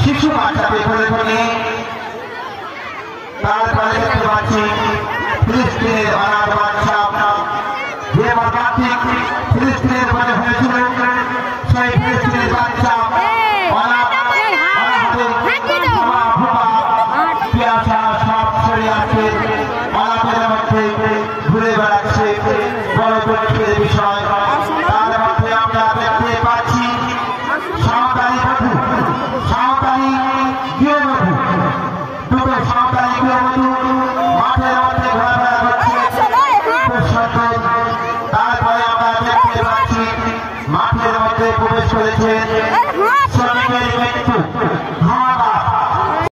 শিশু বাচ্চা পেছনে ধরে তারপরে দেখতে পাচ্ছি ফিলিস্তিনের অনাথ বাচ্চা যে বাচ্চাটি ফিলিস্তিনের মনে হয়েছিল সেই ফিলিস্তিনের বাচ্চা সব ছেড়ে আছে অনাথের মধ্যে ঘুরে বেড়াচ্ছে বড় দুঃখের বিষয়। তার মধ্যে আমরা দেখতে পাচ্ছি সাঁওতালি বধূ সাঁওতালি গৃহবধূ দুটো সাঁওতালি গৃহবধূ মাঠের মধ্যে ঘোরাফেরা করছে। তারপরে আমরা দেখতে পাচ্ছি মাঠের মধ্যে প্রবেশ করেছে